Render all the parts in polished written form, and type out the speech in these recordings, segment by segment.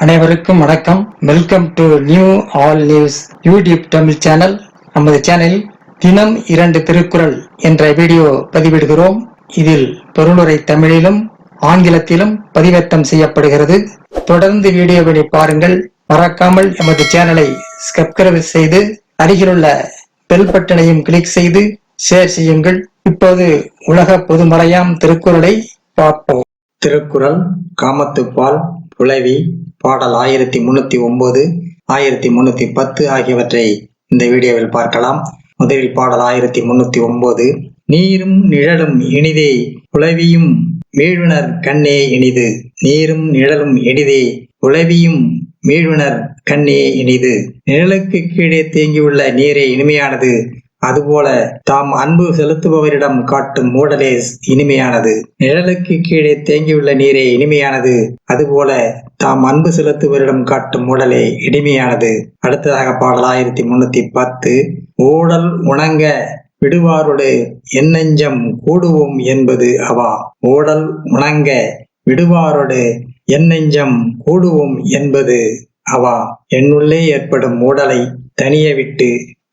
அனைவருக்கும் வணக்கம். Welcome to new all news YouTube Tamil channel. நமது சேனலில் தினம் 2 திருக்குறள் என்ற வீடியோ பதிவிடுகிறோம். இதில் பொருளுரை தமிழிலும் ஆங்கிலத்திலும் பதிவேற்றம் செய்யப்படுகிறது. தொடர்ந்து வீடியோவை பாருங்கள். மறக்காமல் எமது சேனலை சப்ஸ்கிரைப் செய்து அருகிலுள்ள பெல் பட்டனையும் கிளிக் செய்து ஷேர் செய்யுங்கள். இப்போது உலக பொதுமறையாம் திருக்குறளை பார்ப்போம். திருக்குறள் காமத்துப்பால், புலவி, பாடல் 1309, 1310 ஆகியவற்றை இந்த வீடியோவில் பார்க்கலாம். முதலில் பாடல் 1309. நீரும் நிழலும் இனிதே புலவியும் மீழுனர் கண்ணே இனிது. நீரும் நிழலும் இனிதே புலவியும் மீழுனர் கண்ணே இனிது. நிழலுக்கு கீழே தேங்கியுள்ள நீரே இனிமையானது, அதுபோல தாம் அன்பு செலுத்துபவரிடம் காட்டும் மூடலே இனிமையானது. நிழலுக்கு கீழே தேங்கியுள்ள நீரே இனிமையானது, அதுபோல தாம் அன்பு செலுத்துபவரிடம் காட்டும் மூடலே இனிமையானது. அடுத்ததாக பாடல் 1310. ஊடல் உணங்க விடுவாரோடு எண்ணெஞ்சம் கூடுவோம் என்பது அவா. ஊடல் உணங்க விடுவாரோடு எண்ணெஞ்சம் கூடுவோம் என்பது அவா. என்னுள்ளே ஏற்படும் மூடலை தனிய விட்டு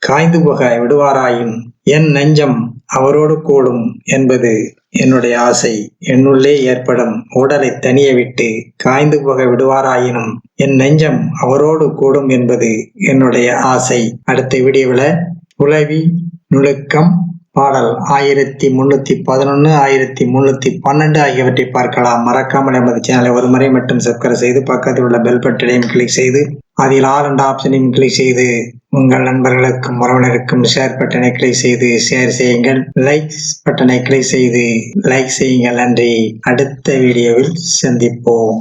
காய்ந்து போக விடுவாராயின் என் நெஞ்சம் அவரோடு கூடும் என்பது என்னுடைய ஆசை. என்னுள்ளே ஏற்படும் ஊடலை தனிய விட்டு காய்ந்து போக விடுவாராயினும் என் நெஞ்சம் அவரோடு கூடும் என்பது என்னுடைய ஆசை. அடுத்த வீடியோவில் புலவி, நுணுக்கம், பாடல் 1311, 1312 ஆகியவற்றை பார்க்கலாம். மறக்காமல் நமது சேனலை ஒரு முறை மட்டும் சப்ஸ்கிரைப் செய்து பக்கத்தில் உள்ள பெல் பட்டனையும் கிளிக் செய்து அதில் ஆல் என்ற ஆப்ஷனையும் கிளிக் செய்து உங்கள் நண்பர்களுக்கும் உறவினருக்கும் ஷேர் பட்டனை கிளிக் செய்து ஷேர் செய்யுங்கள். லைக் பட்டனை கிளிக் செய்து லைக் செய்யுங்கள். நன்றி. அடுத்த வீடியோவில் சந்திப்போம்.